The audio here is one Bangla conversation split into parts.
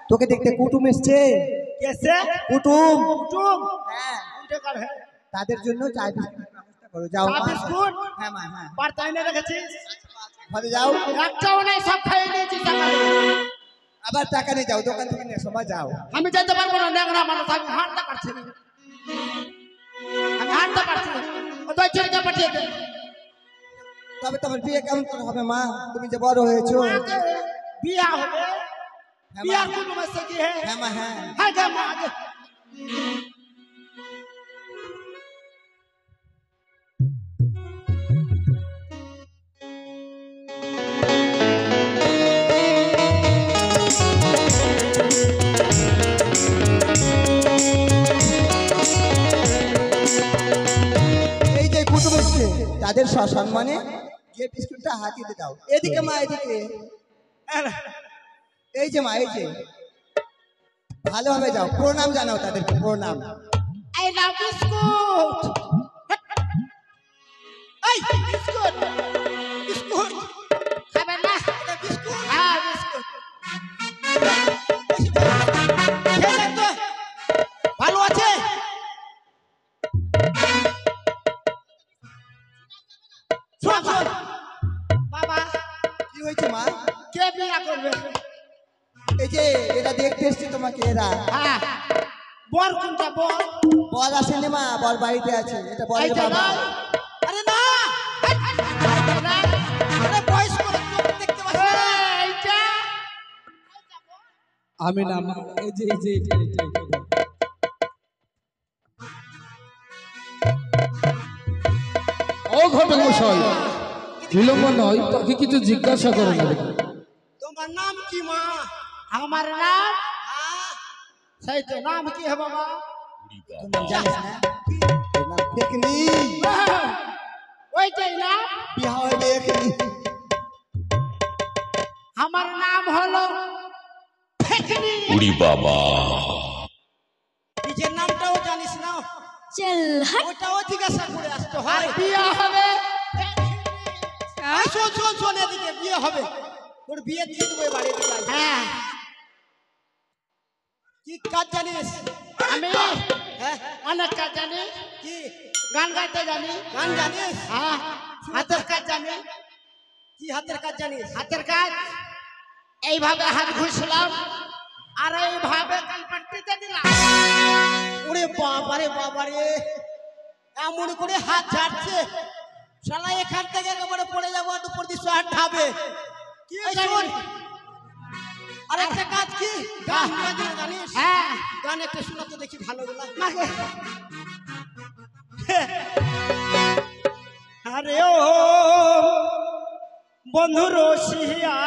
তোকে দেখতে কুটুম এসছে। कैसे কুটুম। कुटुम হ্যাঁ, उनके घर है তাদের জন্য চা বিস্কুটের ব্যবস্থা করো। যাও চা মা। বিস্কুট? হ্যাঁ মা, হ্যাঁ। বার্তা এনে রেখেছিস ঘরে যাও, একটাও নাই, সব খাইয়ে নিয়েছিস টাকা দিয়ে। আবার টাকা নিয়ে যাও, দোকান থেকে নিয়ে সময় যাও। আমি যেতে পারবো না, ন্যাংরা মানুষ, আমি হাঁটতে পারছি না, আমি হাঁটতে পারছি না। ও তো ছেলেকে পাঠিয়ে দে। তবে তোমার বিয়ে কেমন করে হবে মা? তুমি যে বড় হয়েছো। বিয়া হবে, হ্যাঁ বিয়া মা, कुटुम से की है হ্যাঁ মা, হ্যাঁ। है क्या मां आगे? এই যে কুটুম এসছে, তাদের সসম্মানে গিয়ে বিস্কুটটা হাতিয়ে দাও। এদিকে মা, এদিকে। এই যে মা, এই যে, ভালোভাবে যাও, প্রণাম জানাও তাদেরকে, প্রণাম। I love biscuit. এই বিস্কুট, বিস্কুট খাবেন না? বিস্কুট, হ্যাঁ বিস্কুট খেলেন তো? ভালো আছে? শোন শোন বাবা, কি হয়েছে মা? কে বিয়া করবে? এই যে এরা দেখতে এসছে তোমাকে, এরা। হ্যাঁ, বর কোনটা? বর বর আসেনি মা, বর বাড়িতে আছে। এটা বরের এইটা বাবা। নয়? আরে না, এইটা না। আরে বয়স্ক লোক দেখতে পাচ্ছ না? এইটা আমি না মা, এই যে এই যে এটা এটা এটা বল। ও ঘটক মশাই, বিলম্ব নয়, তাকে কিছু জিজ্ঞাসা করেন। তোমার নাম কি মা? আমার নাম, সেই তো নাম কি है বাবা? তুমি জানিস না? এর নাম ফেকনি। ওইটাই না? বিয়া হবে এখনি। আমার নাম হলো ফেকনি। উড়ি বাবা, নিজের নামটাও জানিস না? चल हट। ওটাও জিজ্ঞাসা করে আসতে হয়। বিয়ে হবে, শোন শোন শোন, এদিকে বিয়ে হবে। তোর বিয়ে দিয়ে দেবো বাড়িতে। হ্যাঁ, কি কাজ জানিস? আমি হ্যাঁ অনেক কাজ জানি। কি? গান গাইতে জানি। গান জানিস? হ্যাঁ। হাতের কাজ জানি। কি হাতের কাজ জানিস? হাতের কাজ এইভাবে হাত ঘুষলাম আর এইভাবে কানপাট্টিতে দিলাম। ওরে বাবারে বাবারে, এমন করে হাত ঝাড়ছে, শালা এখান থেকে একেবারে পড়ে যাবো, আর উপর দিয়ে হাত ঢাবে। কি শোন, আর একটা কাজ কি? গান বাজনা জানিস? হ্যাঁ, গান একটা শোনা তো দেখি ভালো গুলা। আরে ও বন্ধু রসিয়া,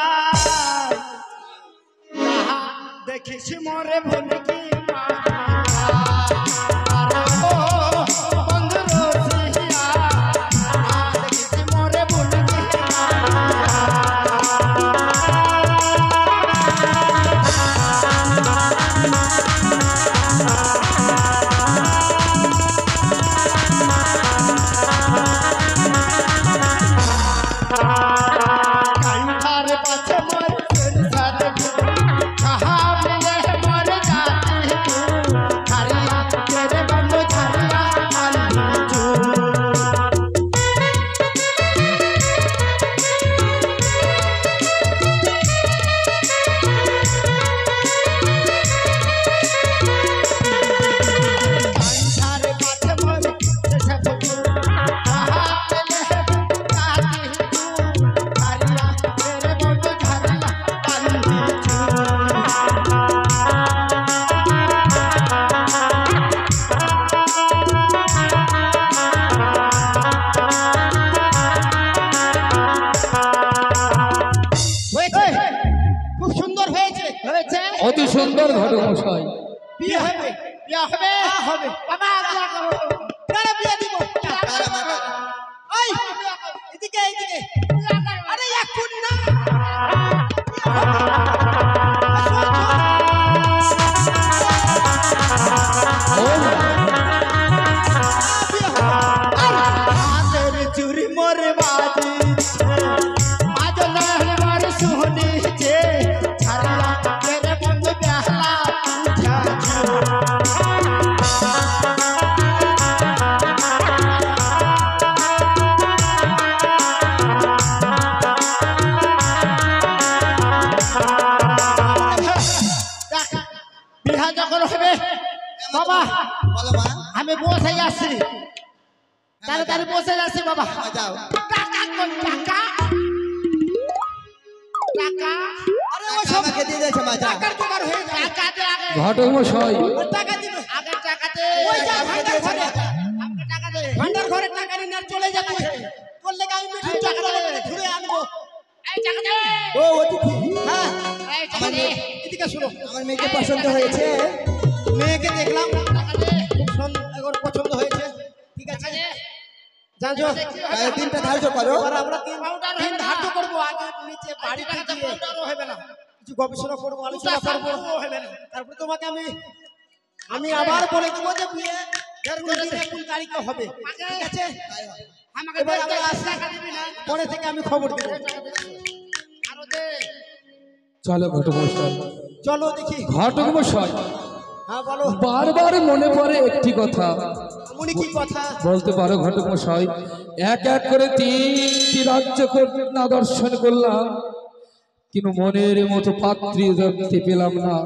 দেখিস মরে ভুলি কি অতি সুন্দর ঘটক মশাই। বিয়ে হবে, বিয়ে হবে, হবে বাবা, বিয়ে করো। কারে বিয়ে দিব? ওই এদিকে এদিকে, আরে এখন না। হাতের চুরি মোর বাজি, আজ লহর মোর সুহনি যে ছাড়া তেরে বন্ধু বিয়া বলো মা। আমি বসে আসছি, তাড়াতাড়ি বসে আসছি বাবা। যাও। টাকা কোন টাকা? টাকা আরে ও সব আমাকে দিয়ে দিয়েছে মা, যাও। টাকার জোগাড় হয়ে যায়। টাকা দে আগে। ঘটক মশাই টাকা দিবে। আগে টাকা দে। ওই যা ভান্ডার ঘরে। আমাকে টাকা দে। ভান্ডার ঘরে টাকা নিয়ে আর চলে যাচ্ছে। তোর লেগে আমি মিঠুন টাকা দেবো, ঘুরে আনবো। এই টাকা দে। ও অতিথি, হ্যাঁ, এই টাকা দে। এদিকে শুনো। আমার মেয়েকে পছন্দ হয়েছে। মেয়েকে দেখলাম, টাকা দে। এখন পছন্দ হয়েছে, ঠিক আছে। জানছো তাহলে দিনটা ধার্য করো। এবার আমরা দিন ধার্য করবো। আগে নিচে বাড়িতে গিয়ে হবে না, কিছু গবেষণা করবো, আলোচনা করবো, হবে না। তারপরে তোমাকে আমি আবার বলে দেবো যে বিয়ে কোন তারিখে হবে, ঠিক আছে। এবার আমরা আসি, পরে থেকে আমি খবর দেবো। চলো ঘটক মশাই। চলো দেখি। ঘটক মশাই হ্যাঁ বলো, বারবার মনে পড়ে একটি কথা। উনি কি কথা? বলতে পারো ঘটক মশাই? এক এক করে 3টি রাজ্য না দর্শন করলাম, কিন্তু মনের মতো পাত্রী দেখতে পেলাম না।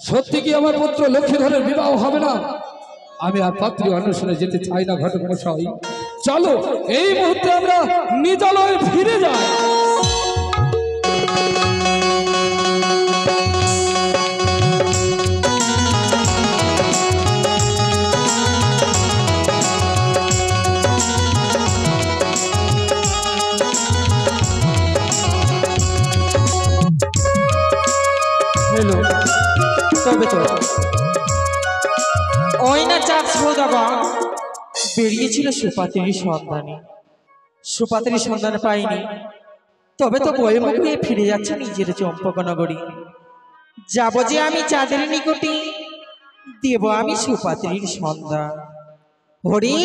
সত্যি কি আমার পুত্র লক্ষ্মীধরের বিবাহ হবে না? আমি আর পাত্রী অন্বেষণে যেতে চাই না ঘটক মশাই। চলো এই মুহূর্তে আমরা নিজালয়ে ফিরে যাই। তবে তো ওই না চাঁদ সৌদাগর বেরিয়েছিল সুপাত্রীর সন্ধানে, সুপাত্রীর সন্ধান পাইনি। তবে তো বয়ে মুখ নিয়ে ফিরে যাচ্ছে নিজের চম্পকনগরী। যাব যে আমি চাঁদের নিকটে, দেব আমি সুপাত্রীর সন্ধান। হরি